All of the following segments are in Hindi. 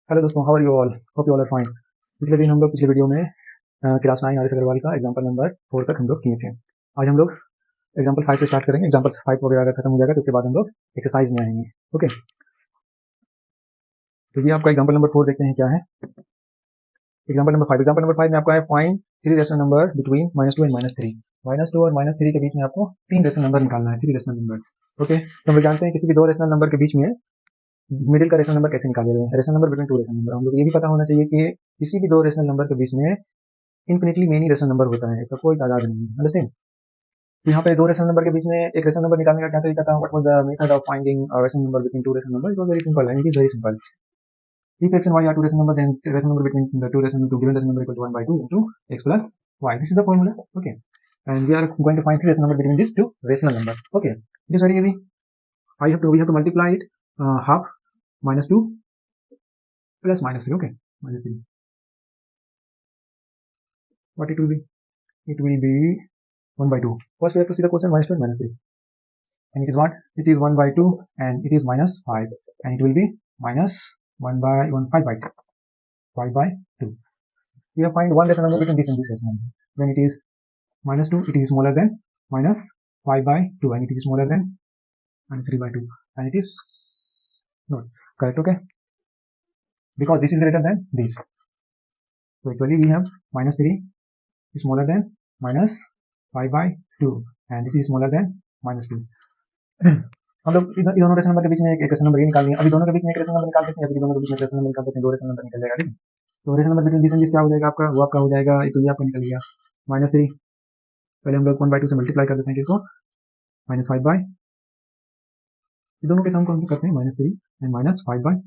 हेलो दोस्तों, how are you all? Hope you all are fine. पिछले दिन हम लोग पिछले वीडियो में क्लास 9 आर एस अग्रवाल का एग्जाम्पल नंबर 4 तक हम लोग किए थे। आज हम लोग एग्जाम्पल 5 से स्टार्ट करेंगे। एग्जाम्पल 5 वगैरह अगर खत्म हो जाएगा तो उसके बाद हम लोग एक्सरसाइज में आएंगे। ओके, तो ये आपका एग्जाम्पल नंबर 4 देखते हैं क्या है। एग्जाम्पल नंबर 5 में आपका है find 3 rational number between -2 and -3। -2 और -3 के बीच में आपको 3 रेशनल नंबर निकालना है, 3 रेशनल नंबर। ओके, तो हम लोग जानते हैं किसी भी 2 रेशनल नंबर के बीच में मिडिल का रेशनल नंबर कैसे निकाले जाए। Rational number between 2 rational number. हम लोग ये भी पता होना चाहिए कि किसी भी 2 रेशनल नंबर के बीच में इन्फिनिटली मेनी रेशनल नंबर होता है, तो कोई तादाद नहीं है। अंडरस्टैंड? तो यहाँ पे 2 रेशनल नंबर के बीच में एक रेशनल नंबर निकालने का क्या तरीका था? What was the method of finding a rational number between 2 rational number? It was very simple and it is very simple. If x and y are 2 rational numbers, then rational number between the 2 rational given rational number equal to 1 by 2 into x plus y. This is the formula. Okay, and we are going to find 3 rational number between these 2 rational number. Okay, it is very easy. We have to multiply it half minus 2 plus minus 3. Okay, minus 3. What it will be? It will be 1 by 2. First we have to see the quotient minus 2 and minus 3. And it is what? It is 1 by 2 and it is minus 5. And it will be minus 1 by 1, 5 by 2. 5 by 2. We have find one rational number between this and this rational number. When it is minus 2, it is smaller than minus 5 by 2 and it is smaller than minus 3 by 2 and it is not correct. Okay, because this is greater than this. So actually we have minus 3 is smaller than minus 5 by 2 and this is smaller than minus 2. हम लोग दोनों रेशनल नंबर के बीच में एक रेशनल नंबर ये निकाल लिया। अभी दोनों के बीच में एक रेशनल नंबर निकाल सकते हैं, अभी दोनों के बीच में रेशनल नंबर निकाल सकते हैं, 2 रेशनल नंबर निकल जाएगा। ठीक है, तो rational number between this and this क्या हो जाएगा आपका? वो आपका हो जाएगा, तो ये आपका निकल गया माइनस 3। पहले हम लोग 1 by 2 से मल्टीप्लाई कर देते हैं किसको, माइनस 5 बाय, दोनों के सम को हम करते हैं माइनस 3 एंड माइनस 5 बाय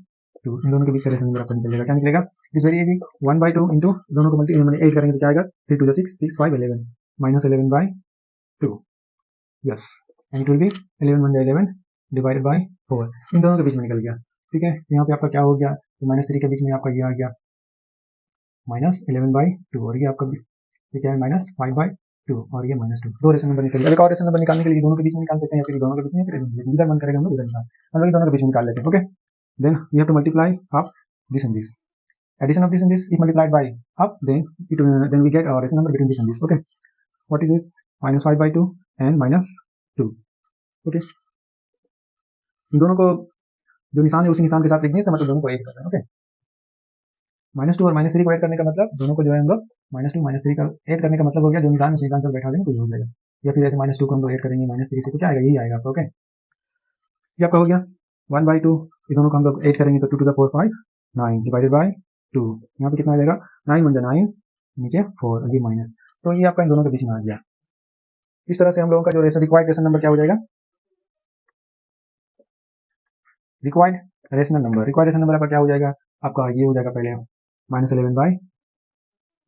2। इन दोनों के बीच का रेशनल नंबर आपका निकल जाएगा। क्या निकलेगा? Is very easy, 1 by 2 into दोनों को मल्टीप्लाई 8 करेंगे तो क्या आएगा? 3 2 6 6 5 11 minus 11 by 2। Yes, and it will be 11 1 11 divided by 4। इन दोनों के बीच में निकल गया। ठीक है, यहाँ पे आपका क्या हो गया? तो माइनस 3 के बीच में आपका ये आ गया माइनस 11 बाय 2 और ये आपका ये क्या है? माइनस 5 बाय 2 और ये माइनस 2। 2 रेशनल नंबर निकल गया। एक और रेशनल नंबर निकालने के लिए दोनों के बीच में निकाल सकते हैं या फिर दोनों के बीच में जिधर मन करेगा हम लोग उधर निकाल, हम लोग दोनों के बीच में निकाल लेते हैं। Okay, then we have to multiply half this and this. Addition of this and this is multiplied by half, then we get our rational number between this and this. Okay, what is this? Minus 5 by 2 and minus 2. Okay, इन दोनों को जो निशान है उसी निशान के साथ लिखने से मतलब दोनों को ऐड करना है। ओके, माइनस 2 और माइनस 3 को ऐड करने का मतलब दोनों को जो है हम लोग माइनस 2 माइनस 3 का ऐड करने का मतलब हो गया जो निशान उसी निशान पर बैठा देंगे तो हो जाएगा। या फिर ऐसे माइनस 2 को हम लोग ऐड करेंगे माइनस 3 से तो क्या आएगा? यही आएगा आपका। ओके, ये आपका हो गया 1 by 2। ये दोनों को हम लोग ऐड करेंगे तो 2 to the 4 5 9 डिवाइडेड बाय 2। यहाँ पे कितना आ जाएगा? 9 1 9 नीचे 4 ये माइनस, तो ये आपका इन दोनों के बीच में आ गया। इस तरह से हम लोगों का जो रिक्वायर्ड रेशनल नंबर क्या हो जाएगा? रिक्वायर्ड रेशनल नंबर आपका क्या हो जाएगा? आपका ये हो जाएगा पहले माइनस 11 बाय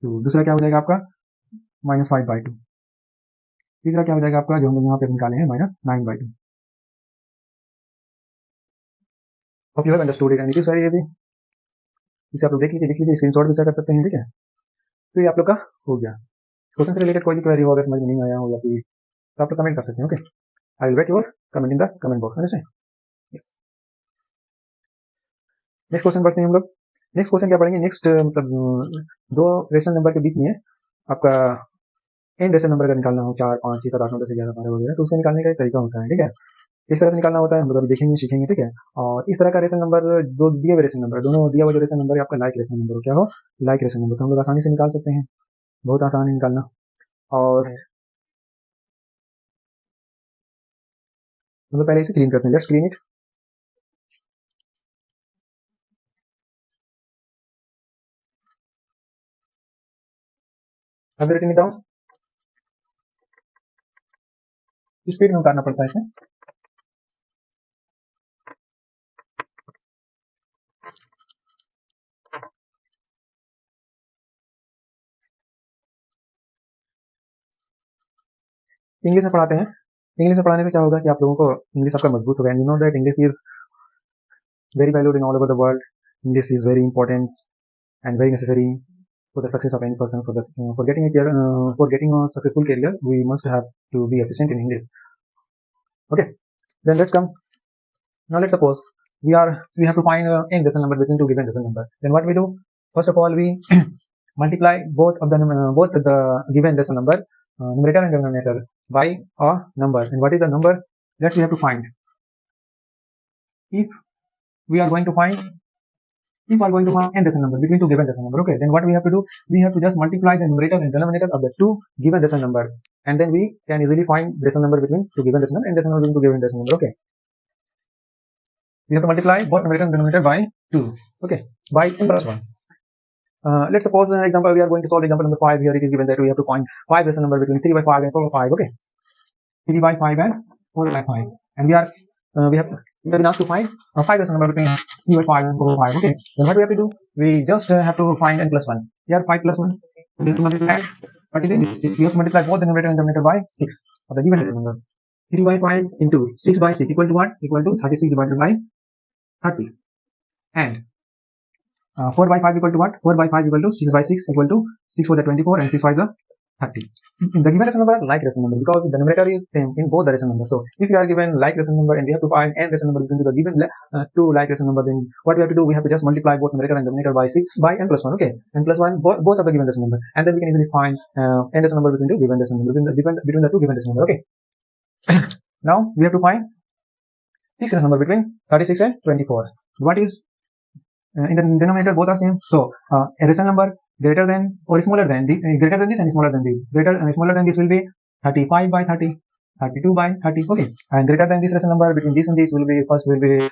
2, दूसरा क्या हो जाएगा आपका? माइनस 5 बाय 2, तीसरा क्या हो जाएगा आपका जो हम लोग यहाँ पे निकाले हैं minus 9 by 2। Hope you have understood it and it is very easy. इसे आप लोग देख लीजिए, स्क्रीनशॉट भी शेयर कर सकते हैं। ठीक है, तो ये आप लोग का हो गया। क्वेश्चन से रिलेटेड कोई भी क्वेरी हो अगर समझ में नहीं आया हो या फिर तो आप लोग कमेंट कर सकते हैं। Okay, I will wait your comment in the comment box. Understand? Yes, next question पढ़ते हैं हम लोग। नेक्स्ट क्वेश्चन क्या पढ़ेंगे? नेक्स्ट मतलब 2 रेशनल नंबर के बीच में आपका एन रेशनल नंबर अगर निकालना हो 4 5 6 7 8 9 10 11 12 वगैरह, तो उसको निकालने का एक तरीका होता है। ठीक है, इस तरह से निकालना होता है, हम लोग अभी देखेंगे सीखेंगे। ठीक है, और इस तरह का रेशनल नंबर जो दिए हुए रेशनल नंबर, दोनों दिया हुआ जो रेशनल नंबर है आपका लाइक रेशनल नंबर हो, क्या हो? लाइक रेशनल नंबर, तो हम लोग आसानी से निकाल सकते हैं, बहुत आसान है निकालना। और हम लोग पहले इसे क्लीन करते हैं। Let's clean it. Have you written it down? Speed में उतारना पड़ता है इसे। इंग्लिश में पढ़ाते हैं। इंग्लिश में पढ़ाने से क्या होगा कि आप लोगों को इंग्लिश आपका मजबूत होगा। You know that English is very valued in all over the world. English is very important and very necessary for the success of any person. For getting a successful career, we must have to be efficient in English. Okay, then let's come. Now let's suppose we have to find n decimal number between two given decimal number. Then what we do? First of all, we multiply both the given decimal number, numerator and denominator, by a number. And what is the number that we have to find? If we are going to find n decimal number between two given decimal number, okay, then what we have to do? We have to just multiply the numerator and denominator of the two given decimal number, and then we can easily find decimal number between two given decimal and decimal between two given decimal number. Okay, we have to multiply both numerator and denominator by 2, okay, by n plus 1. Let's suppose example we are going to solve example number 5. Here it is given that we have to find 5 decimal number between 3 by 5 and 4 by 5. Okay, 3 by 5 and 4 by 5, and we have been asked to find 5 decimal number between 3 by 5 and 4 by 5. Okay, then what we have to do? We just have to find n plus 1. Here 5 plus 1. We have to multiply. What is it? We have to multiply both the numerator and denominator by 6 of the given numbers. 3 by 5 into 6 by 6 equal to what? Equal to 36 divided by 30. And 4 by 5 equal to what? 4 by 5 equal to 6 by 6 equal to 6 for the 24 and 6 by the 30. The given decimal number like decimal number because the numerator is same in both the decimal numbers. So if you are given like decimal number and we have to find n decimal number between the given two like decimal number, then what we have to do? We have to just multiply both numerator and denominator by 6 by n plus 1. Okay, n plus 1 both of the given decimal number, and then we can easily find n decimal number between two given decimal number between the two given decimal number. Okay. Now we have to find 6 decimal number between 36 and 24. What is in the denominator? Both are same. So a decimal number greater than or smaller than greater than this and smaller than this. Smaller than this will be 35 by 30, 32 by 30. Okay, and greater than this decimal number between this and this will be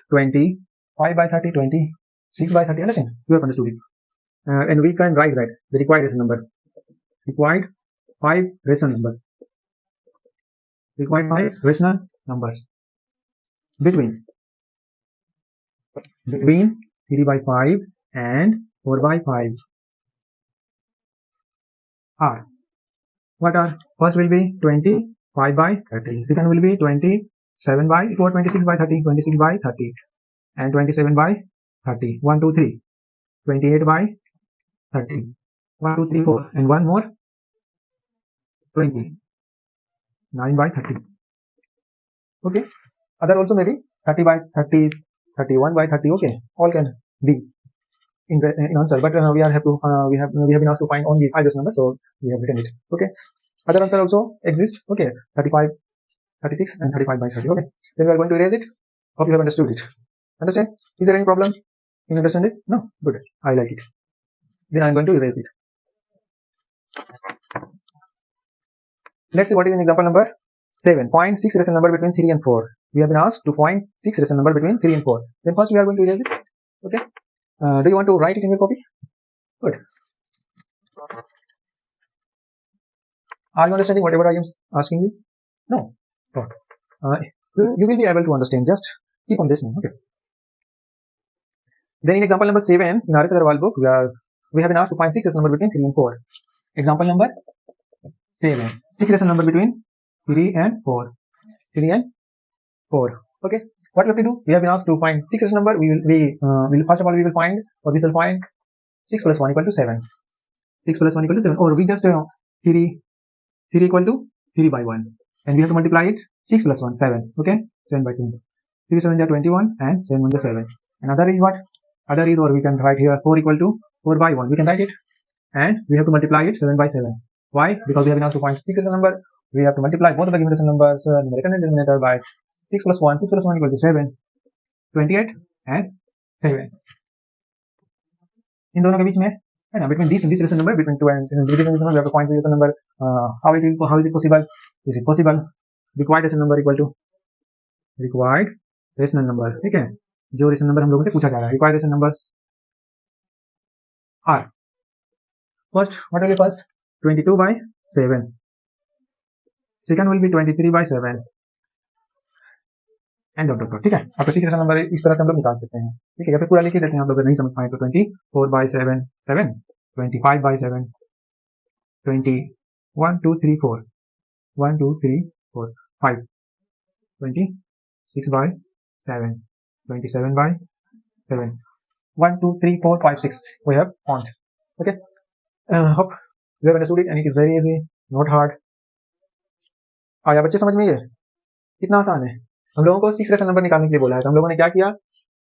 25 by 30, 26 by 30. Understand? You have understood it. And we can write that the required decimal number. Required 5 rational number. Required 5 rational numbers between 3 by 5 and 4 by 5 are what are? First will be 25 by 30. Second will be 27 by 4, 26 by 30, 26 by 30, and 27 by 30. 1, 2, 3. 28 by 30. 1, 2, 3, 4, and one more 29 by 30. Okay. Other also maybe 30 by 30, 31 by 30. Okay, all can be in answer, but we have been asked to find only 5 decimal numbers, so we have written it. Okay, other answer also exists. Okay, 35, 36, and 35 by 30. Okay, then we are going to erase it. Hope you have understood it. Understand? Is there any problem in understand it? No, good. I like it. Then I am going to erase it. Let's see what is in example number 7. Find 6 rational number between 3 and 4. We have been asked to find 6 rational number between 3 and 4. Then first we are going to erase it. Okay. Do you want to write it in your copy? Good. Are you understanding whatever I am asking you? No. Good. You will be able to understand. Just keep on listening. Okay. Then in example number 7 in R.S. Agarwal book, we have been asked to find 6 rational number between 3 and 4. Example number 7. 6 rational number between 3 and 4. 3 and 4. Okay. What we have to do? We have been asked to find 6 rational number. We will first of all we will find 6 plus 1 equal to 7. 6 plus 1 equal to 7. Or we just 3 equal to 3 by 1, and we have to multiply it. 6 plus 1 7. Okay, 7 by 7. 3 7 are 21 and 7 1 is 7. And other is what? Other is, or we can write here 4 equal to 4 by 1. We can write it, and we have to multiply it 7 by 7. Why? Because we have been asked to find 6 rational number. We have to multiply both of the given rational numbers, numerator and denominator, by 6 plus 1. 6 plus 1 equal to 7, 28 and 7. इन दोनों के बीच में है ना, between this rational number, between 2 and we have to find the rational number. How is it possible? Is it possible? Required rational number equal to required rational number. ठीक है, जो rational number हम लोगों से पूछा जा रहा है. Required rational numbers are first, what will be first? 22 by 7. Second will be 23 by 7. And dot dot. ठीक है, अब 6 राशनल नंबर इस तरह से हम लोग निकाल सकते हैं. ठीक है, या फिर पूरा लिख देते हैं. आप लोग नहीं समझ पाए तो 24 by 7 7, 25 by 7 20, 1 2 3 4, 1 2 3 4 5, 26 by 7, 27 by 7, 1 2 3 4 5 6. We have found. Okay, hope you have understood it, and it is very easy, not hard. आया बच्चे समझ में? ये कितना आसान है. हम लोगों को 6 राशनल नंबर निकालने के लिए बोला है, तो हम लोगों ने क्या किया?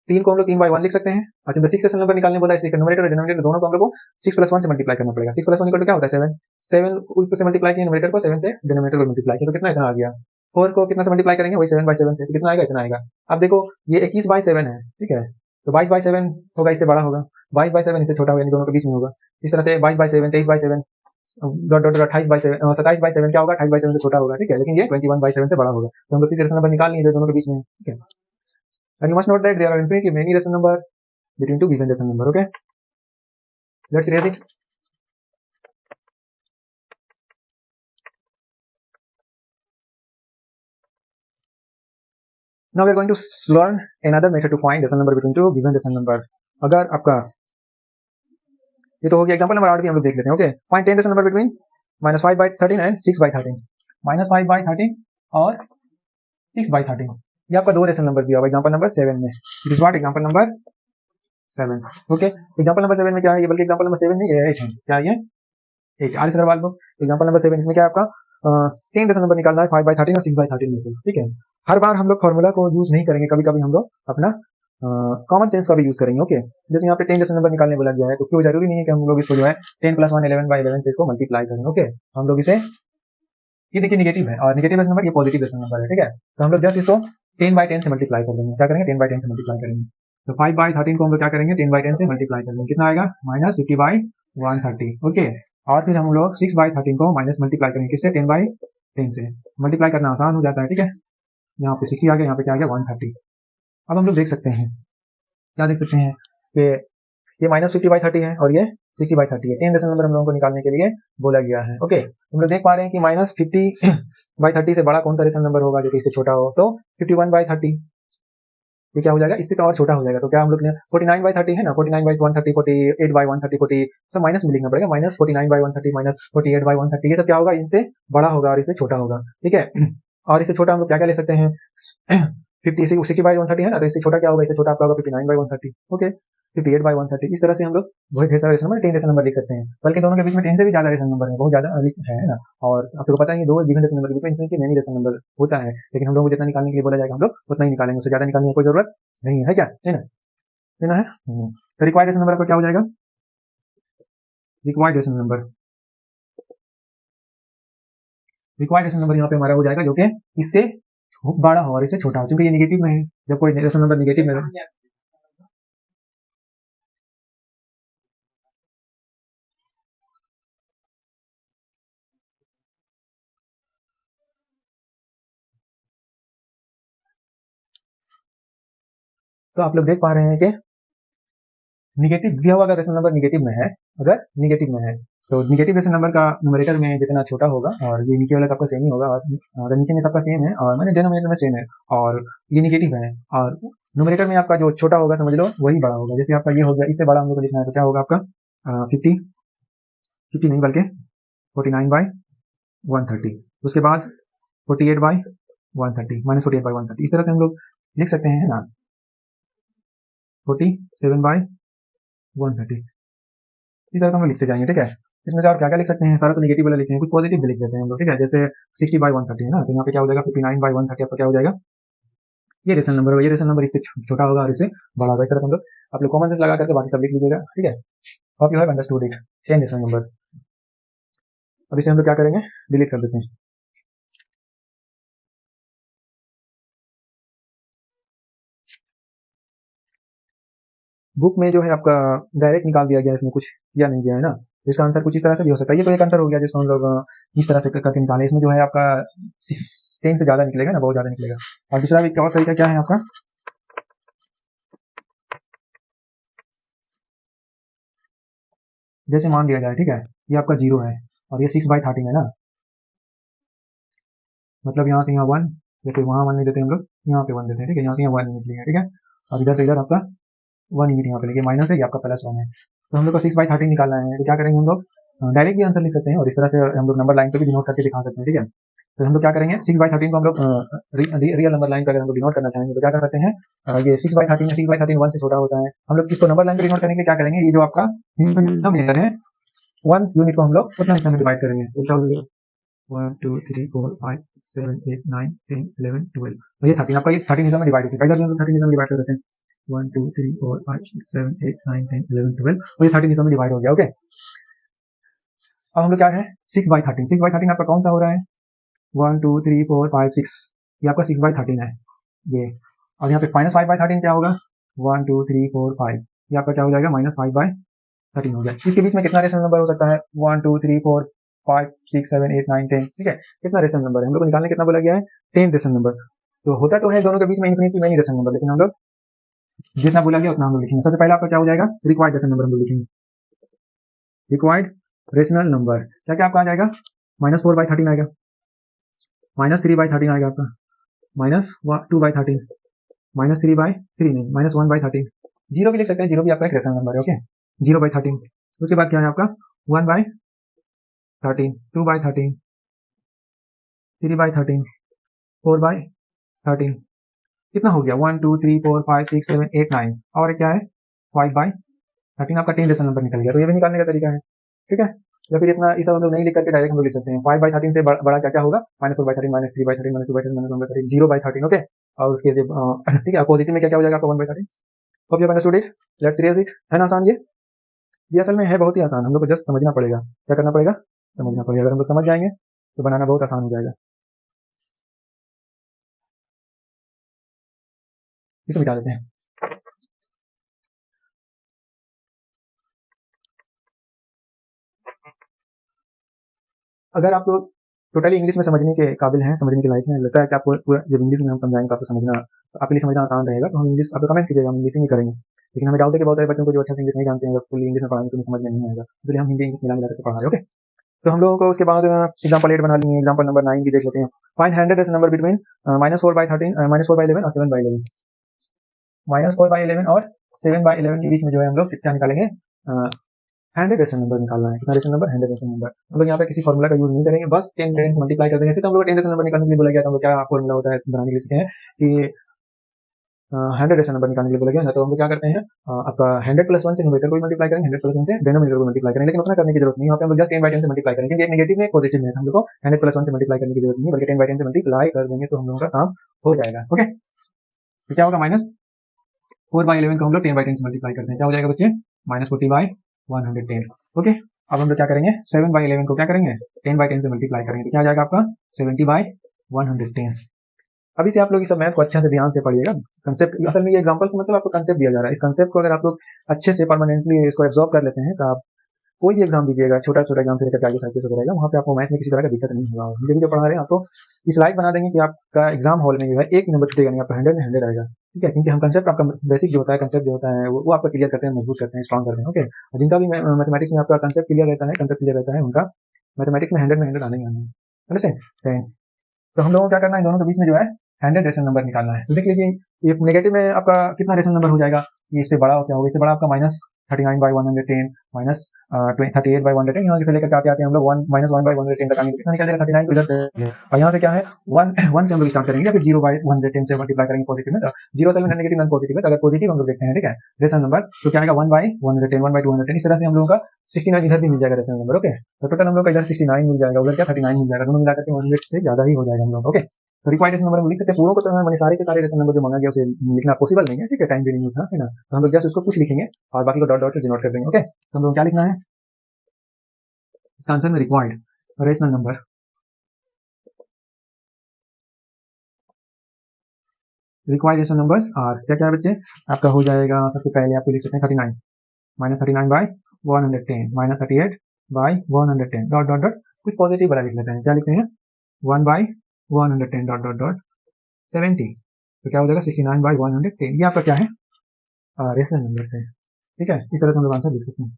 3 को हम लोग 3/1 लिख सकते हैं। और जब 6 रेशनल नंबर निकालने बोला इसलिए न्यूमरेटर और डिनोमिनेटर दोनों को हम लोग को 6 + 1 से मल्टीप्लाई करना पड़ेगा। 6 + 1 = क्या होता है 7। 7 को से मल्टीप्लाई किया न्यूमरेटर को, 7 से डिनोमिनेटर को मल्टीप्लाई किया तो कितना इतना आ गया। 4 को कितना से मल्टीप्लाई करेंगे वही 7/7 से, तो कितना आएगा इतना आएगा। अब देखो ये 21/7 है, ठीक है, तो 22/7 होगा, इससे बड़ा होगा। 22/7 इससे छोटा होगा, यानी दोनों के बीच में होगा। इस तरह से 22/7, 23/7 डॉट डॉट 28/7, 27/7 क्या होगा, 28/7 से छोटा होगा, ठीक है, लेकिन ये 21/7 से बड़ा होगा। तो हम लोग सीधे रेशनल नंबर निकाल लिए जो दोनों के बीच में है, ठीक है। And you must note that there are infinitely many rational number between two given rational number. Okay, let's read it. Now we are going to learn another method to find rational number between two given rational number. अगर आपका ये तो हो गया एग्जांपल नंबर 8 भी हम लोग देख लेते हैं। Okay, find 10 rational number between -5/13 and 6/13। -5/13 और 6/13 ये आपका दो रेशनल नंबर दिया हुआ एग्जांपल नंबर 7 में। It is what example number 7। Okay, example number 7 में क्या है, ये बल्कि एग्जांपल नंबर 7 नहीं है, 8 है। क्या है ये 8। आगे सवाल लो, एग्जांपल नंबर 7 इसमें क्या है आपका 10 रेशनल नंबर निकालना है 5/13 और 6/13 में से, ठीक है। हर बार हम लोग फार्मूला को यूज नहीं करेंगे, कभी कभी हम लोग अपना कॉमन सेंस का भी यूज करेंगे। ओके, जैसे यहाँ पे 10 रेशनल नंबर निकालने बोला गया है तो क्यों जरूरी नहीं है कि हम लोग इसको जो है 10 + 1 11/11 से इसको मल्टीप्लाई करें। ओके, हम लोग इसे, ये देखिए निगेटिव है और निगेटिव रेशनल नंबर ये पॉजिटिव रेशनल नंबर है, ठीक है, तो हम लोग जस्ट इसको 10/10 से मल्टीप्लाई कर देंगे। क्या करेंगे 10/10 से मल्टीप्लाई करेंगे। तो 5/13 को हम लोग क्या करेंगे 10/10 से मल्टीप्लाई कर देंगे, कितना आएगा -50/130। ओके, और फिर हम लोग 6/13 को माइनस मल्टीप्लाई करेंगे किससे 10/10 से। मल्टीप्लाई करना आसान हो जाता है, ठीक है। यहाँ पे 60 आ गया, यहाँ पे क्या आ गया 130। अब हम लोग देख सकते हैं, क्या देख सकते हैं कि ये -50/30 है और ये 60/30 है। 10 रेशनल नंबर हम लोगों को निकालने के लिए बोला गया है। ओके, हम लोग देख पा रहे हैं कि -50/30 से बड़ा कौन सा रेशनल नंबर होगा जो कि इससे छोटा हो, तो 51/30 ये क्या हो जाएगा, इससे और छोटा हो जाएगा। तो क्या हम लोग ने 49/30 है ना, 49/130, 48/130, 40 सब माइनस में लिखना पड़ेगा, -49/130 -48/130 ये सब क्या होगा, इनसे बड़ा होगा और इससे छोटा होगा, ठीक है। और इससे छोटा हम लोग क्या क्या ले सकते हैं 60/130 है ना, तो इससे छोटा क्या होगा, इससे छोटा आपका होगा 59/130। ओके, 58/130। इस तरह से हम लोग बहुत ढेर सारे रेशनल नंबर 10 रेशनल नंबर लिख सकते हैं, बल्कि दोनों के बीच में 10 से भी ज्यादा रेशनल नंबर है, बहुत ज्यादा अधिक है ना। और आपको पता है ये दो गिवन रेशनल नंबर के बीच में इनफिनिटी मेनी रेशनल नंबर होता है, लेकिन हम लोग को जितना निकालने के लिए बोला जाएगा हम लोग उतना ही निकालेंगे, उससे ज्यादा निकालने की कोई जरूरत नहीं है, क्या है ना, लेना है। तो रिक्वायर्ड रेशनल नंबर आपका क्या हो जाएगा, required rational number, required rational number यहाँ पे हमारा हो जाएगा जो कि इससे बड़ा हो और इससे छोटा हो, क्योंकि ये निगेटिव में है। जब कोई रेशनल नंबर निगेटिव में है तो आप लोग देख पा रहे हैं कि निगेटिव दिया हुआ अगर रेशनल नंबर निगेटिव में है, अगर निगेटिव में है तो निगेटिव रेशनल नंबर का न्यूमरेटर में जितना छोटा होगा और ये नीचे वाला सबका सेम ही होगा, और अगर नीचे में सबका सेम है और मैंने डिनोमिनेटर में सेम है और ये निगेटिव है और न्यूमरेटर में आपका जो छोटा होगा समझ लो वही बड़ा होगा। जैसे आपका ये हो गया, इससे बड़ा हम लोग को लिखना है तो क्या होगा आपका 50 नहीं बल्कि 49/130, उसके बाद 48/130 -48/130। इस तरह से हम लोग लिख सकते हैं ना 47/130। इस तरह हम लोग लिखते जाएंगे, ठीक है। इसमें से और क्या क्या लिख सकते हैं, सारा तो नेगेटिव वाला लिखते हैं, कुछ पॉजिटिव भी लिख देते हैं हम लोग, ठीक है। जैसे 60/130 है ना, तो यहाँ पे क्या हो जाएगा 59/130 आपका क्या हो जाएगा, ये रेशनल नंबर होगा, ये रेशनल नंबर इससे छोटा होगा और इससे बड़ा होगा। इस तरह हम लोग आप लोग कॉमन सेंस लगा करके बाकी सब लिख लीजिएगा, ठीक है। Hope you have understood it. 10 rational number. अब इसे हम लोग क्या करेंगे, डिलीट कर देते हैं। बुक में जो है आपका डायरेक्ट निकाल दिया गया, इसमें कुछ किया नहीं गया है ना, इसका आंसर कुछ इस तरह से भी हो सकता है। ये तो एक आंसर हो गया जिसको हम लोग इस तरह से करके निकाले, इसमें जो है आपका 10 से ज्यादा निकलेगा ना, बहुत ज्यादा निकलेगा। और दूसरा भी और तरीका क्या है आपका, जैसे मान लिया जाए, ठीक है, ये आपका 0 है और ये 6/13 है ना, मतलब यहाँ से यहाँ 1, जैसे वहाँ 1 नहीं देते हम लोग, यहाँ पे 1 देते हैं, ठीक है, यहाँ से यहाँ 1 यूनिट लिया, ठीक है, और इधर से इधर आपका 1 यूनिट यहाँ पे लेके माइनस है, ये आपका +1 है। तो हम लोग को 6/13 निकालना है, तो क्या करेंगे हम लोग डायरेक्ट भी आंसर लिख सकते हैं और इस तरह से हम लोग नंबर लाइन पे भी डिनोट करके दिखा सकते हैं, ठीक है। तो हम लोग क्या करेंगे 6/13 को हम लोग रियल नंबर लाइन पे अगर हम लोग डिनोट करना चाहेंगे तो क्या कर सकते हैं, ये 6/13 1 से छोटा होता है। हम लोग इसको नंबर लाइन पे डिनोट करने के लिए क्या करेंगे, ये जो आपका डिनोमिनेटर है 1 यूनिट को हम लोग उतना हिस्सा में डिवाइड करेंगे, तो क्या होगा 1 2 3 4 5 7 8 9 10 11 12, तो ये 13 आपका, ये 13 हिस्सा में डिवाइड होती है, इधर भी हम लोग 13 हिस्सा में डिवाइड कर देते हैं। 1 2 3 4 5 6 7 8 9 10 11 12 और ये 13 इसमें डिवाइड हो गया। ओके, अब हम लोग क्या है 6/13, 6/13 आपका कौन सा हो रहा है 1 2 3 4 5 6, ये आपका 6/13 है ये। और यहाँ पे -5/13 क्या होगा 1 2 3 4 5, ये आपका क्या हो जाएगा -5/13 हो गया। इसके बीच में कितना रेशनल नंबर हो सकता है 1 2 3 4 5 6 7 8 9 10, ठीक है, कितना रेशनल नंबर है हम लोग को निकालने, कितना बोला गया है 10 रेशनल नंबर। तो होता तो है दोनों के बीच में इन्फिनिटी मैनी रेशनल नंबर, लेकिन हम लोग जितना बोला गया उतना हम लोग लिखेंगे। सबसे पहले आपका क्या हो जाएगा रिक्वायर्ड रेशनल नंबर हम लोग लिखेंगे, रिक्वायर्ड रेशनल नंबर क्या क्या आपका आ जाएगा -4/13 आएगा, -3/13 आएगा आपका, -2/13, -3/3 नहीं -1/13, जीरो भी लिख सकते हैं, जीरो भी आपका एक रेशनल नंबर है। ओके 0/13, उसके बाद क्या है आपका 1/13, 2/13, 3/13, 4/13, कितना हो गया 1 2 3 4 5 6 7 8 9, और क्या है 5/13, आपका 10 रेशनल नंबर निकल गया। तो ये भी निकालने का तरीका है, ठीक है। या फिर इतना ये सब हम लोग नहीं लिख करके डायरेक्ट हम लोग लिख सकते हैं 5/13 से बड़ा क्या क्या होगा -4/13, -3/13, -2/13, -1/13, 0/13। ओके, और उसके जब ठीक है पॉजिटिव में क्या क्या हो जाएगा आपका 1/13। Hope you understood it, let's serious it, है ना आसान ये असल में है बहुत ही आसान, हम लोग को जस्ट समझना पड़ेगा, क्या करना पड़ेगा समझना पड़ेगा। अगर हम लोग समझ जाएंगे तो बनाना बहुत आसान हो जाएगा। इसे मिटा देते हैं। अगर आप लोग टोटली इंग्लिश में समझने के काबिल हैं, समझने के लायक हैं, लगता है कि आपको पूरा जब इंग्लिश में हम समझाएंगे तो आपको समझना, आपके लिए समझना आसान रहेगा, तो हम इंग्लिश आप कमेंट कीजिएगा, हम इंग्लिश में करेंगे। लेकिन हमें डाउट है कि बहुत सारे बच्चों को जो अच्छा से इंग्लिश नहीं जानते हैं, अगर फुल इंग्लिश में पढ़ाएंगे तो उन्हें समझ में नहीं आएगा, इसलिए हम हिंदी इंग्लिश मिला मिला करके पढ़ा रहे हैं। ओके, तो हम लोगों को उसके बाद एग्जाम्पल 8 बना लिए, एग्जाम्पल नंबर 9 भी देख लेते हैं। फाइंड 100 रेशनल नंबर बिटवीन -4/13, -4/11 और 7/11। -4/11 और 7/11 के बीच में जो है हम लोग क्या निकालेंगे 100 रेशनल नंबर निकालना है। कितना रेशनल नंबर 100 रेशनल नंबर। हम लोग यहाँ पे किसी फॉर्मूला का यूज नहीं करेंगे, बस 10 10 मल्टीप्लाई कर देंगे। तो हम लोग 10 रेशनल नंबर निकालने के लिए बोला गया था, हम लोग क्या फॉर्मूला होता है बनाने के लिए सीखे हैं कि 100 रेशनल नंबर निकालने के लिए बोला गया ना, तो हम लोग क्या करते हैं आपका 100 + 1 से न्यूमरेटर को भी मल्टीप्लाई करेंगे, 100 + 1 से डिनोमिनेटर को मल्टीप्लाई करेंगे, लेकिन उतना करने की जरूरत नहीं है। यहाँ पे हम लोग जस्ट 10/10 से मल्टीप्लाई करेंगे, क्योंकि एक नेगेटिव में एक पॉजिटिव में है, हम लोग को 100 + 1 से मल्टीप्लाई करने की जरूरत नहीं है, बल्कि 10/10 से मल्टीप्लाई कर देंगे तो हम लोगों का काम हो जाएगा। ओके, तो क्या होगा -4/11 को हम लोग 10/10 से मल्टीप्लाई करते हैं, क्या हो जाएगा बच्चे -40/110। ओके, अब हम लोग क्या करेंगे 7/11 को क्या करेंगे 10/10 से मल्टीप्लाई करेंगे, तो क्या आ जाएगा आपका 70/110। अभी से आप लोग इस सब मैथ को अच्छा से ध्यान से पढ़िएगा। कंसेप्ट असल में ये एग्जांपल से मतलब आपको कंसेप्ट दिया जा रहा है, इस कंसेप्ट को अगर आप लोग अच्छे से परमानेंटली इसको एब्जॉर्ब कर लेते हैं तो आप कोई भी एग्जाम दीजिएगा, छोटा छोटा एग्जाम से लेकर आगे साइकिल वगैरह रहेगा, वहाँ पे आपको मैथ में किसी तरह का दिक्कत नहीं होगा। मुझे भी जो पढ़ा रहे हैं आपको इस लाइक बना देंगे कि आपका एग्जाम हॉल में जो है एक नंबर छूटेगा नहीं, आपका 100 में 100 आएगा। ठीक है, क्योंकि हम कंसेप्ट आपका बेसिक जो होता है, कंसेप्ट जो होता है वो आपका क्लियर करते हैं, मजबूत करते हैं, स्ट्रॉन्ग करते हैं। ओके, और जिनका भी मैथमेटिक्स में आपका कंसेप्ट क्लियर रहता है, कंसेप्ट क्लियर रहता है, उनका मैथमेटिक्स में 100 में 100 आने ही आना है। अंडरस्टैंड? तो हम लोगों को क्या करना है, दोनों के बीच में जो है 100 रेशनल नंबर निकालना है। तो देख लीजिए ये नेगेटिव में आपका कितना रेशनल नंबर हो जाएगा, ये इससे बड़ा क्या होगा, इससे बड़ा आपका -39/110 -38/110, यहाँ से लेकर आते आते हम लोग 1-1/110 तक आएंगे, कितना निकल जाएगा 39 इधर से। और यहाँ से क्या है 1 से हम लोग स्टार्ट करेंगे, फिर 0/110 से मल्टीप्लाई करेंगे पॉजिटिव में, 0 असल में नेगेटिव नॉन पॉजिटिव है, तो अगर पॉजिटिव हम लोग देखते हैं, ठीक है रेशनल नंबर, तो क्या आएगा 1/110, 1/210, इस तरह से हम लोगों का 69 इधर भी मिल जाएगा रेशनल नंबर। ओके, तो टोटल हम लोग का इधर 69 मिल जाएगा, उधर क्या 39 मिल जाएगा, दोनों मिलाकर 100 से ज्यादा ही हो जाएगा हम लोग। ओके, तो रिक्वायर्ड रेशनल नंबर हम लिख सकते हैं, पूरों को तो मैंने सारे के सारे रेशनल नंबर जो मांगा गया उसे लिखना पॉसिबल नहीं है, ठीक है, टाइम भी नहीं होता है ना, तो हम लोग जस्ट उसको कुछ लिखेंगे और बाकी को डॉट डॉट से डिनोट कर देंगे। ओके, तो हम लोग क्या लिखना है इसका आंसर में required rational number, required rational numbers are क्या क्या है बच्चे, आपका हो जाएगा सबसे पहले आपको लिख सकते हैं 39 -39/110 -38/110 डॉट डॉट डॉट कुछ पॉजिटिव वाला लिख लेते हैं, क्या लिखते हैं 1/110 डॉट डॉट डॉट 70, तो क्या हो जाएगा 69/110, ये आपका क्या है रेशनल नंबर है। ठीक है, इस तरह से हम लोग आंसर लिख सकते हैं।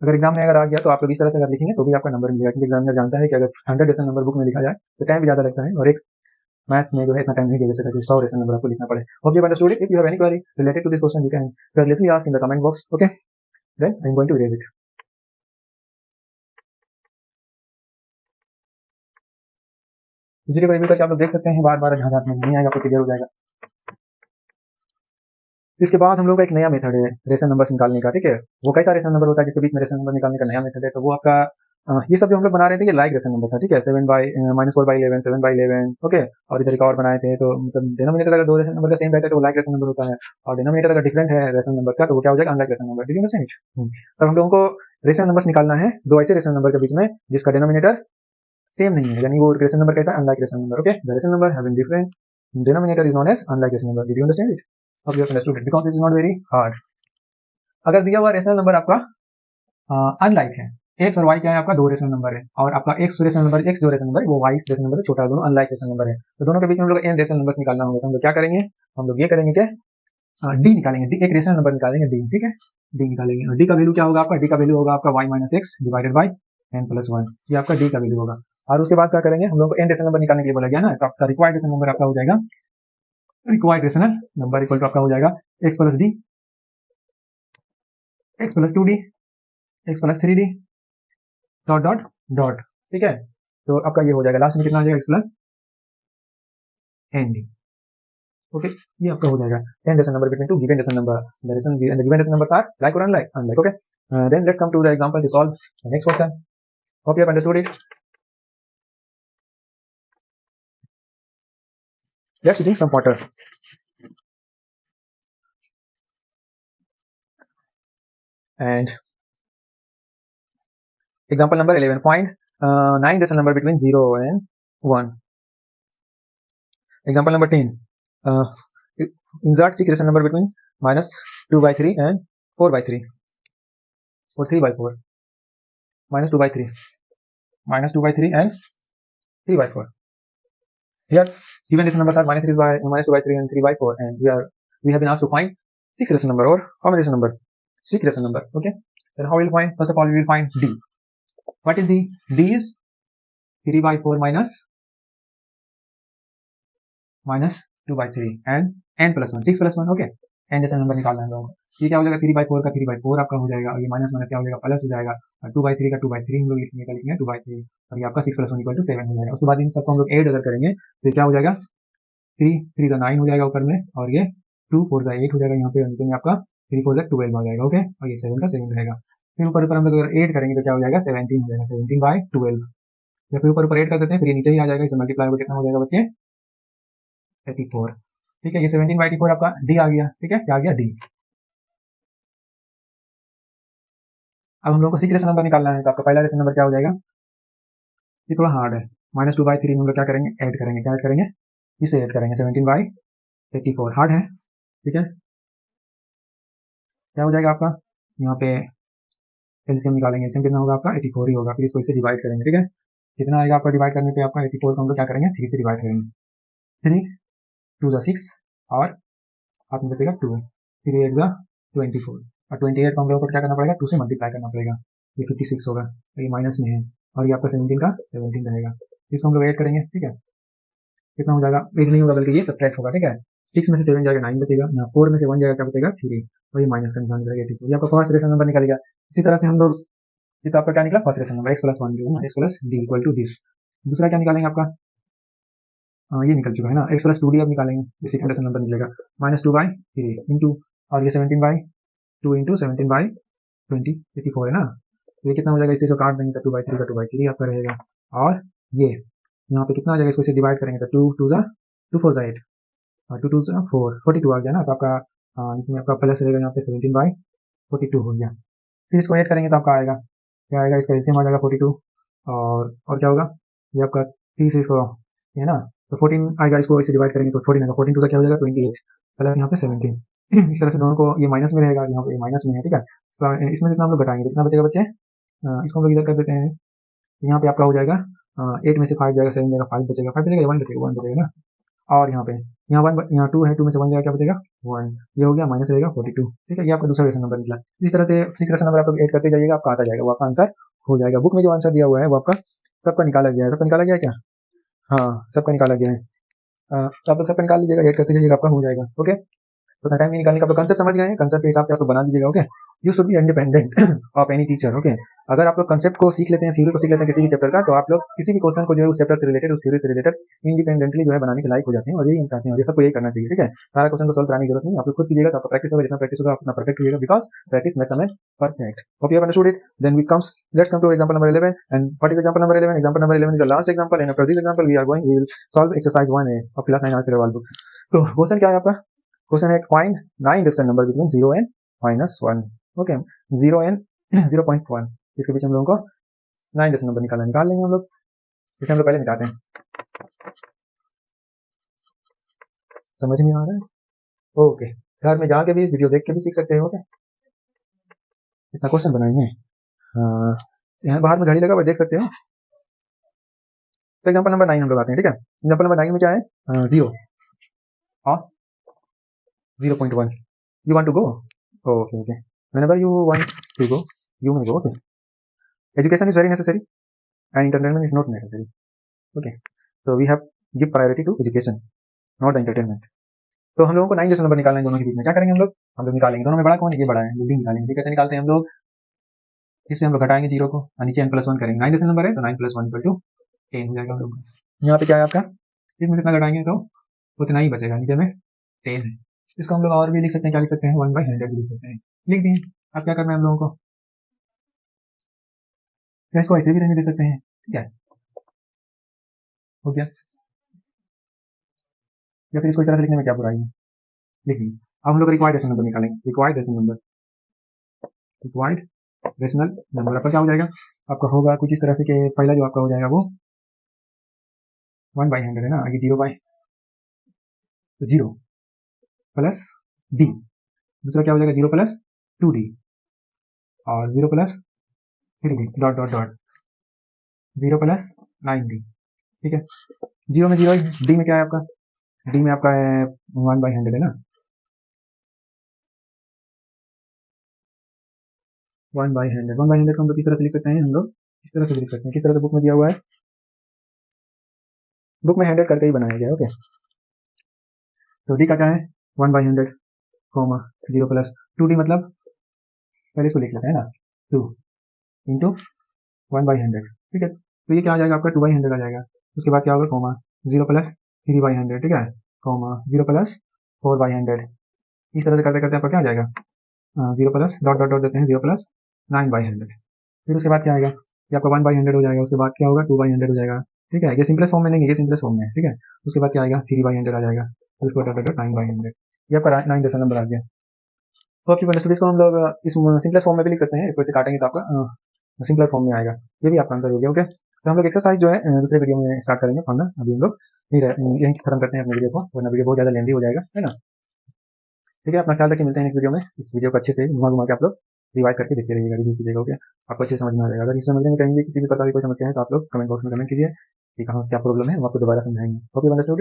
अगर एग्जाम में अगर आ गया तो आप लोग इस तरह से अगर लिखेंगे तो भी आपका नंबर मिलेगा, क्योंकि एग्जामिनर जानता है कि अगर 100 रेशनल नंबर बुक में लिखा जाए तो टाइम भी ज्यादा लगता है, और एक मैथ में जो है इतना टाइम नहीं दे सकता कि 100 रेशनल नंबर आपको लिखना पड़े। Hope you understood it. If you have any query related to this question you can carelessly ask in the comment box. Okay, then I'm going to erase it. पिछली बार करके आप लोग देख सकते हैं, बार बार जहाँ जहाँ में नहीं आएगा आपको क्लियर हो जाएगा। इसके बाद हम लोग का एक नया मेथड है रेशनल नंबर्स निकालने का, ठीक है, वो कैसा रेशनल नंबर होता है जिसके बीच में रेशनल नंबर निकालने का नया मेथड है, तो वो आपका ये सब जो हम लोग बना रहे थे ये लाइक रेशनल नंबर था, ठीक है। 7 बाई -4/11, 7/11, ओके। और इधर एक और बनाए थे, तो मतलब डिनोमिनेटर अगर दो रेशनल नंबर का सेम रहता है तो वो लाइक रेशनल नंबर होता है, और डिनोमिनेटर अगर डिफरेंट है रेशनल नंबर का तो वो क्या हो जाएगा, unlike rational number. Did you understand it? तब हम लोगों को रेशनल नंबर्स निकालना है दो ऐसे रेशनल नंबर के बीच में जिसका डिनोमिनेटर सेम नहीं है, यानी वो रेशनल नंबर कैसा, unlike rational number, okay. The rational number having different denominator is known as unlike rational number. Did you understand it? Hope you have understood it because it is not very hard. अगर दिया हुआ रेशनल नंबर आपका अनलाइक है, एक्स और वाई क्या है आपका, दो रेशनल नंबर है, और आपका एक्स रेशनल नंबर, एक्स जो रेशनल नंबर है वो वाई रेशनल नंबर छोटा है, दोनों अनलाइक रेशनल नंबर है, तो दोनों के बीच में हम लोग एन रेशनल नंबर निकालना होगा। तो हम लोग क्या करेंगे, हम लोग ये करेंगे क्या, डी निकालेंगे, डी एक रेशनल नंबर निकालेंगे, डी, ठीक है। डी निकालेंगे और डी का वैल्यू क्या होगा आपका, डी का वैल्यू होगा आपका y minus x divided by n plus one, ये आपका डी का वैल्यू होगा। और उसके बाद क्या करेंगे, हम लोग को एन रेशनल नंबर निकालने के लिए बोला गया ना, तो आपका रिक्वायर्ड रेशनल नंबर आपका हो जाएगा, required rational number equal to आपका हो जाएगा x plus d, x plus 2d, x plus 3d dot dot dot, ठीक है। तो आपका ये हो जाएगा, लास्ट में कितना आ जाएगा, x plus N D, okay. ये आपका हो जाएगा an rational number between two given rational number, the given rational numbers are like और unlike, unlike, okay. Then let's come to the example to solve the next question. Hope you have understood it. Let's drink some water. And example number 11. Find 9 decimal number between 0 and 1. Example number 10. Insert 6 decimal number between minus 2/3 and 4/3, or 3/4. Minus 2/3, minus 2/3 and 3/4. Here given decimal numbers are minus 2/3 and 3/4, and we have been asked to find 6 decimal number, or how many decimal number? 6 decimal number, okay. Then how will we find? First of all, we will find d. What is d? D is 3/4 minus 2/3 and n plus 1, 6 plus 1, okay। n जैसा नंबर निकालना है लोगों को, ये क्या हो जाएगा, 3/4 का 3/4 आपका हो जाएगा, और ये माइनस माइनस क्या हो जाएगा, प्लस हो जाएगा, और 2/3 का 2/3 हम लोग लिखेंगे 2/3, और ये आपका 6 + 1 = 7 हो जाएगा। उसके बाद इन सबको हम लोग ऐड अगर करेंगे तो क्या हो जाएगा, 3 3 का 9 हो जाएगा ऊपर में, और ये 2 4 का 8 हो जाएगा, यहाँ पे अंत में आपका 3 4 का 12 आ जाएगा, ओके। और ये 7 का 7 रहेगा। फिर ऊपर ऊपर हम लोग अगर ऐड करेंगे तो क्या हो जाएगा, 17 हो जाएगा, 17/12। या फिर ऊपर ऊपर ऐड कर देते हैं, फिर ये नीचे ही आ जाएगा, इसे मल्टीप्लाई होकर कितना हो जाएगा बच्चे, 84, ठीक है। ये 17/84 आपका डी आ गया, ठीक है, क्या आ गया, डी। अब हम लोग को 6 रेशनल नंबर निकालना है, तो आपका पहला रेशनल नंबर क्या हो जाएगा, ये थोड़ा हार्ड है, माइनस 2/3 हम लोग क्या करेंगे, ऐड करेंगे, क्या ऐड करेंगे, इसे ऐड करेंगे, 17/84 हार्ड है, ठीक है। क्या हो जाएगा आपका, यहाँ पे एलसीएम निकालेंगे, एलसीएम कितना होगा आपका, 84 ही होगा। फिर इसको इससे डिवाइड करेंगे, ठीक है। कितना आएगा आपका डिवाइड करने पे आपका, 84 को हम लोग क्या करेंगे, 3 से डिवाइड करेंगे, 3 2 = 6, और हाथ में बचेगा 2, 3 8 = 24, और 28 को हम लोगों को क्या करना पड़ेगा, 2 से मल्टीप्लाई करना पड़ेगा, ये 56 होगा, तो ये माइनस में है, और ये आपका 17 का 17 रहेगा। इसको हम लोग ऐड करेंगे, ठीक है। कितना हो जाएगा, ऐड नहीं होगा बल्कि ये सब्ट्रैक्ट होगा, ठीक है। 6 में से 7 जाएगा 9 बचेगा, यहाँ 4 में से 1 जाएगा क्या बचेगा, 3, और ये माइनस का निशान रहेगा, 84। ये आपका फर्स्ट रेशनल नंबर निकल गया। इसी तरह से हम लोग, ये तो आपका क्या निकला, फर्स्ट रेशनल नंबर, x + 1 जो है ना, x + d = दिस। दूसरा क्या निकालेंगे आपका, ये निकल चुका है ना, x + 2d अब निकालेंगे, ये सेकंड रेशनल नंबर निकलेगा, -2/3 इंटू, और ये 17/2 इंटू 17/20, 84 है ना। तो ये कितना हो जाएगा, इससे जो काट देंगे तो 2/3 का 2/3 आपका रहेगा, और ये यहाँ पे कितना आ जाएगा, इसको इसे डिवाइड करेंगे तो 2 2 = 2 4 = 8, और 2 2 = 4, 42 आ गया ना। तो आपका इसमें आपका प्लस रहेगा, यहाँ पे 17/42 हो गया। फिर इसको ऐड करेंगे तो आपका आएगा, क्या आएगा, इसका एलसीएम आ जाएगा 42, और क्या होगा, ये आपका 3 से इसको, ये है ना, तो 14 आएगा, इसको इसे डिवाइड करेंगे तो 14 आएगा, 14 2 का क्या हो जाएगा, 28, प्लस यहाँ पे 17। इस तरह से दोनों को, ये माइनस में रहेगा, यहाँ पे माइनस में है, ठीक है। तो इसमें कितना हम लोग घटाएंगे, कितना बचेगा बच्चे, इसको हम लोग इधर कर देते हैं, यहाँ पे आपका हो जाएगा 8 में से 5 जाएगा, 7 जाएगा, 5 बचेगा, 5 बचेगा, 1 बचेगा, 1 बचेगा ना। और यहाँ पे, यहाँ 1, यहाँ 2 है, 2 में से 1 जाएगा, क्या बचेगा, 1, ये हो गया, माइनस रहेगा 42, ठीक है। ये आपका दूसरा रेशनल नंबर निकला। इस तरह से 6 रेशनल नंबर आप लोग ऐड करते जाइएगा, आपका आता जाएगा, वो आपका आंसर हो जाएगा। बुक में जो आंसर दिया हुआ है वो आपका सबका निकाला गया है, सबका निकाला गया है क्या, हाँ सबका निकाला गया है। तो आप लोग सबका निकाल लीजिएगा, ऐड करते जाइएगा, आपका हो जाएगा, ओके। तो टाइम नहीं निकालने का, आप कंसेप्ट समझ गए हैं, कंसेप्ट के हिसाब से आप लोग बना लीजिएगा, okay. You should be independent of any teacher. Okay, अगर आप लोग कंसेप्ट को सीख लेते हैं, थ्योरी को सीख लेते हैं किसी भी चैप्टर का, तो आप लोग किसी भी क्वेश्चन को जो है उस चैप्टर से रिलेटेड, उस थ्योरी से रिलेटेड इंडिपेंडेंटली जो है बनाने के लायक हो जाते हैं, और यही हम चाहते हैं और ये सबको यही करना चाहिए। ठीक है, सारा क्वेश्चन को सॉल्व कराने की जरूरत नहीं, आप लोग खुद कीजिएगा तो आपका प्रैक्टिस होगा, जितना प्रैक्टिस होगा आप उतना परफेक्ट होगा, because practice makes a man perfect. Hope you have understood it. Then we comes, let's come to example number 11, and what is example number 11? Example number 11 is the last example, and after this example we will solve exercise 1A of class 9 answer वाल बुक। तो क्वेश्चन क्या है आपका? क्वेश्चन है find 9 digit number between 0 and -1। Okay, 0 and 0.1, इसके बीच हम लोगों को 9 डिजिट नंबर निकाल लेंगे हम लोग। इसे हम लोग पहले निकालते हैं। समझ नहीं आ रहा है? ओके, घर में जाके भी वीडियो देख के भी सीख सकते हो। ओके, इतना क्वेश्चन बनाएंगे। यहाँ बाहर में घड़ी लगा हुआ देख सकते हो। तो एग्जांपल नंबर 9 हम लोग आते हैं। ठीक है, एग्जांपल नंबर 9 में क्या है? 0 और 0.1। You want to go? Okay okay, whenever you want to go you may go. Okay, education is very necessary and entertainment is not necessary. Okay, so we have give priority to education, not the entertainment. तो हम लोगों को 9 डिजिट नंबर निकालना है, दोनों के बीच में क्या करेंगे हम लोग निकालेंगे, दोनों में बड़ा कौन है? ये बड़ा है, जल्दी निकालेंगे। ठीक है, कैसे निकालते हैं हम लोग? इससे हम लोग घटाएंगे 0 को और नीचे n+1 करेंगे। 9 डिजिट नंबर है तो 9+1 = 10 हो जाएगा हम लोग। यहाँ पे क्या है आपका? इसमें कितना घटाएंगे तो उतना ही बचेगा, नीचे में 10 है। इसको हम लोग और भी लिख सकते हैं, क्या लिख सकते हैं? 1/100 भी लिख सकते हैं। लिख दिए। अब क्या करना है हम लोगों को? या इसको ऐसे भी रहने दे सकते हैं। ठीक है, हो गया। या फिर इसको इस तरह से लिखने में क्या बुराई है? लिख लीजिए। अब हम लोग रिक्वायर्ड रेशनल नंबर निकालेंगे। रिक्वायर्ड रेशनल नंबर आपका क्या हो जाएगा? आपका होगा कुछ इस तरह से कि पहला जो आपका हो जाएगा वो 1/100 है ना, आगे 0 प्लस डी। दूसरा क्या हो जाएगा? 0 प्लस 2d और 0 plus 3d dot dot dot 0 plus 9d। ठीक है, 0 में 0 है, डी में क्या है आपका? डी में आपका है 1/100 है ना, 1/100 को हम लोग किस तरह से लिख सकते हैं? हम लोग इस तरह से लिख सकते हैं। किस तरह से बुक में दिया हुआ है? बुक में 100 करके ही बनाया गया है। ओके, तो डी का क्या है? 1/100 कोमा 0 प्लस 2d, मतलब पहले इसको लिख लेते हैं ना, 2 इंटू 1/100। ठीक है, तो ये क्या आ जाएगा आपका? 2/100 आ जाएगा। उसके बाद क्या होगा? Comma 0 plus 3/100। ठीक है, कोमा 0 प्लस 4/100। इस तरह से करते करते आपका क्या आ जाएगा? 0 प्लस डॉट डॉट डॉट देते हैं, 0 प्लस 9/100। फिर उसके बाद क्या आएगा? ये आपका 1/100 हो जाएगा। उसके बाद क्या होगा? 2/100 हो जाएगा। ठीक है, ये सिंपलेस्ट फॉर्म में नहीं है, ये सिंपलेस्ट फॉर्म में है। ठीक है, उसके बाद क्या आएगा? 3/100 आ जाएगा। फिर उसके बाद डॉट डॉट 9/100। ये आपका 9 डेसिमल नंबर आ गया। तो आपकी अंडरस्टूड। इसको हम लोग इस सिंपलेस्ट फॉर्म में भी लिख सकते हैं। इसको ऐसे काटेंगे तो आपका सिंपल फॉर्म में आएगा। ये भी आपका आंसर हो गया। ओके, तो हम लोग एक्सरसाइज जो है दूसरे वीडियो में स्टार्ट करेंगे पढ़ना। अभी हम लोग यहीं खत्म करते हैं अपने वीडियो को, वरना वीडियो बहुत ज़्यादा लेंदी हो जाएगा, है ना। ठीक है, अपना ख्याल रखिए, मिलते हैं नेक्स्ट वीडियो में। इस वीडियो को अच्छे से घुमा घुमा के आप लोग रिवाइज करके देखते रहिएगा, रिव्यू कीजिएगा। ओके, आपको अच्छे से समझ में आ जाएगा। अगर इस समझने में कहीं भी किसी भी प्रकार की कोई समस्या है तो आप लोग कमेंट बॉक्स में कमेंट कीजिए कि कहाँ क्या प्रॉब्लम है, हम आपको दोबारा समझाएंगे। Okay, understood.